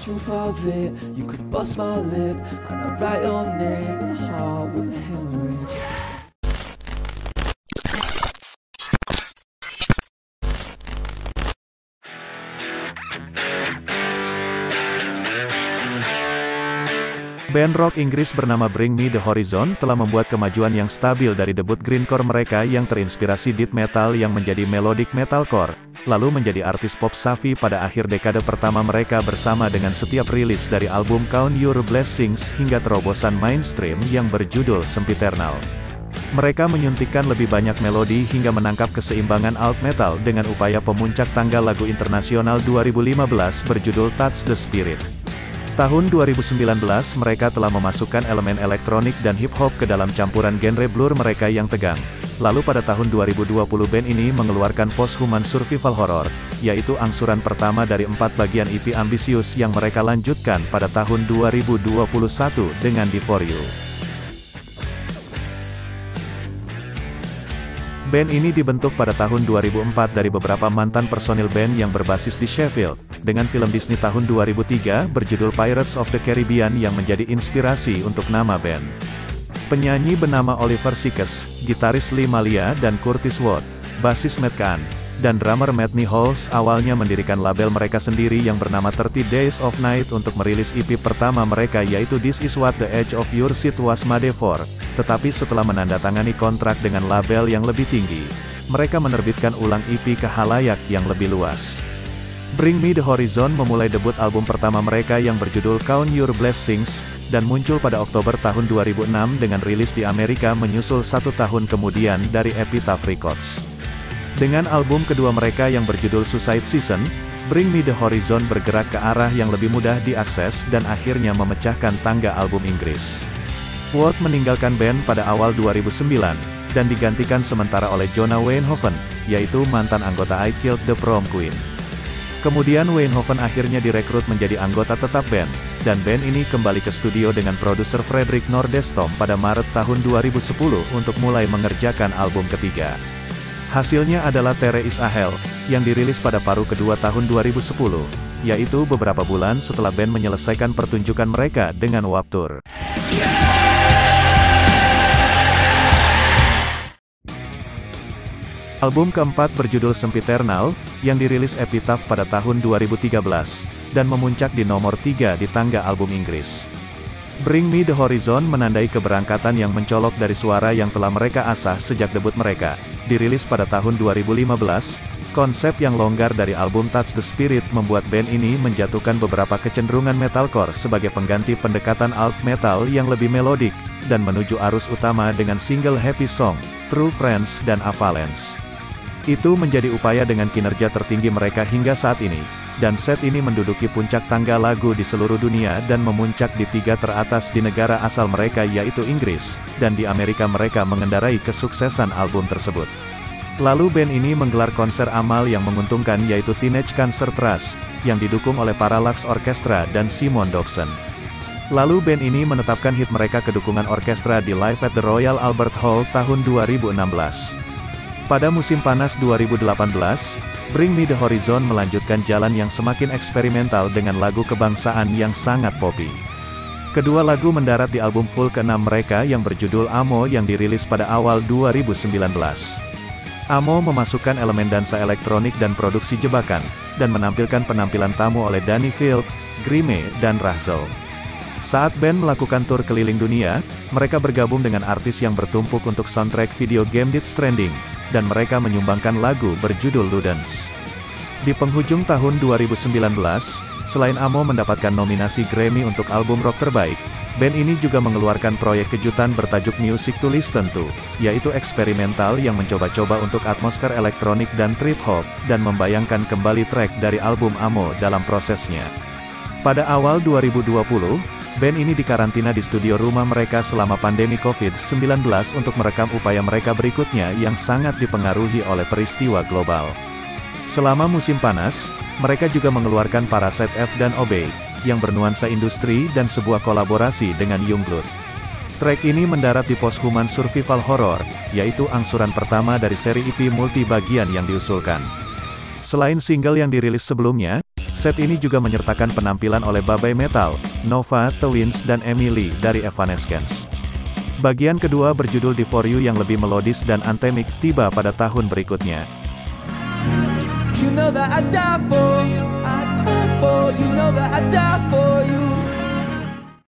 Truth of it, you could bust my lip and I write your name in a heart with a hemorrhage. Band rock Inggris bernama Bring Me The Horizon telah membuat kemajuan yang stabil dari debut grindcore mereka yang terinspirasi death metal yang menjadi melodic metalcore, lalu menjadi artis pop savvy pada akhir dekade pertama mereka bersama dengan setiap rilis dari album Count Your Blessings hingga terobosan mainstream yang berjudul Sempiternal. Mereka menyuntikkan lebih banyak melodi hingga menangkap keseimbangan alt metal dengan upaya pemuncak tangga lagu internasional 2015 berjudul Touch the Spirit. Tahun 2019 mereka telah memasukkan elemen elektronik dan hip-hop ke dalam campuran genre blur mereka yang tegang. Lalu pada tahun 2020 band ini mengeluarkan Post-Human Survival Horror, yaitu angsuran pertama dari 4 bagian EP ambisius yang mereka lanjutkan pada tahun 2021 dengan For You. Band ini dibentuk pada tahun 2004 dari beberapa mantan personil band yang berbasis di Sheffield, dengan film Disney tahun 2003 berjudul Pirates of the Caribbean yang menjadi inspirasi untuk nama band. Penyanyi bernama Oliver Sykes, gitaris Lee Malia dan Curtis Wood, basis Matt Kahn, dan drummer Matt Nichols awalnya mendirikan label mereka sendiri yang bernama 30 Days of Night untuk merilis EP pertama mereka yaitu This Is What the Edge of Your Seat Was Made For. Tetapi setelah menandatangani kontrak dengan label yang lebih tinggi, mereka menerbitkan ulang EP ke halayak yang lebih luas. Bring Me The Horizon memulai debut album pertama mereka yang berjudul Count Your Blessings, dan muncul pada Oktober tahun 2006 dengan rilis di Amerika menyusul 1 tahun kemudian dari Epitaph Records. Dengan album kedua mereka yang berjudul Suicide Season, Bring Me The Horizon bergerak ke arah yang lebih mudah diakses dan akhirnya memecahkan tangga album Inggris. Wood meninggalkan band pada awal 2009, dan digantikan sementara oleh Jonah Weinhoven, yaitu mantan anggota I Killed the Prom Queen. Kemudian Weinhoven akhirnya direkrut menjadi anggota tetap band, dan band ini kembali ke studio dengan produser Fredrik Nordestom pada Maret tahun 2010 untuk mulai mengerjakan album ketiga. Hasilnya adalah There Is a Hell, yang dirilis pada paruh kedua tahun 2010, yaitu beberapa bulan setelah band menyelesaikan pertunjukan mereka dengan Warped Tour. Album keempat berjudul Sempiternal, yang dirilis Epitaph pada tahun 2013, dan memuncak di nomor 3 di tangga album Inggris. Bring Me The Horizon menandai keberangkatan yang mencolok dari suara yang telah mereka asah sejak debut mereka. Dirilis pada tahun 2015, konsep yang longgar dari album Touch the Spirit membuat band ini menjatuhkan beberapa kecenderungan metalcore sebagai pengganti pendekatan alt metal yang lebih melodik, dan menuju arus utama dengan single Happy Song, True Friends dan Avalanche. Itu menjadi upaya dengan kinerja tertinggi mereka hingga saat ini, dan set ini menduduki puncak tangga lagu di seluruh dunia dan memuncak di 3 teratas di negara asal mereka yaitu Inggris, dan di Amerika mereka mengendarai kesuksesan album tersebut. Lalu band ini menggelar konser amal yang menguntungkan yaitu Teenage Cancer Trust, yang didukung oleh Parallax Orchestra dan Simon Dobson. Lalu band ini menetapkan hit mereka ke dukungan orkestra di Live at the Royal Albert Hall tahun 2016. Pada musim panas 2018, Bring Me The Horizon melanjutkan jalan yang semakin eksperimental dengan lagu kebangsaan yang sangat poppy. Kedua lagu mendarat di album full ke-6 mereka yang berjudul Amo yang dirilis pada awal 2019. Amo memasukkan elemen dansa elektronik dan produksi jebakan, dan menampilkan penampilan tamu oleh Danny Field, Grimme, dan Rahzel. Saat band melakukan tur keliling dunia, mereka bergabung dengan artis yang bertumpuk untuk soundtrack video game Death Stranding, dan mereka menyumbangkan lagu berjudul Ludens. Di penghujung tahun 2019, selain Amo mendapatkan nominasi Grammy untuk album rock terbaik, band ini juga mengeluarkan proyek kejutan bertajuk Music to Listen To, yaitu eksperimental yang mencoba-coba untuk atmosfer elektronik dan trip hop, dan membayangkan kembali track dari album Amo dalam prosesnya. Pada awal 2020, band ini dikarantina di studio rumah mereka selama pandemi COVID-19 untuk merekam upaya mereka berikutnya yang sangat dipengaruhi oleh peristiwa global. Selama musim panas, mereka juga mengeluarkan Parasite F dan Obey, yang bernuansa industri dan sebuah kolaborasi dengan Youngblood. Track ini mendarat di Posthuman Survival Horror, yaitu angsuran pertama dari seri EP multi-bagian yang diusulkan. Selain single yang dirilis sebelumnya, set ini juga menyertakan penampilan oleh Babai Metal, Nova, Twins dan Emily dari Evanescence. Bagian kedua berjudul The For You yang lebih melodis dan anthemic, tiba pada tahun berikutnya. You know that I die for you, I'd cry for you, know that I die for you.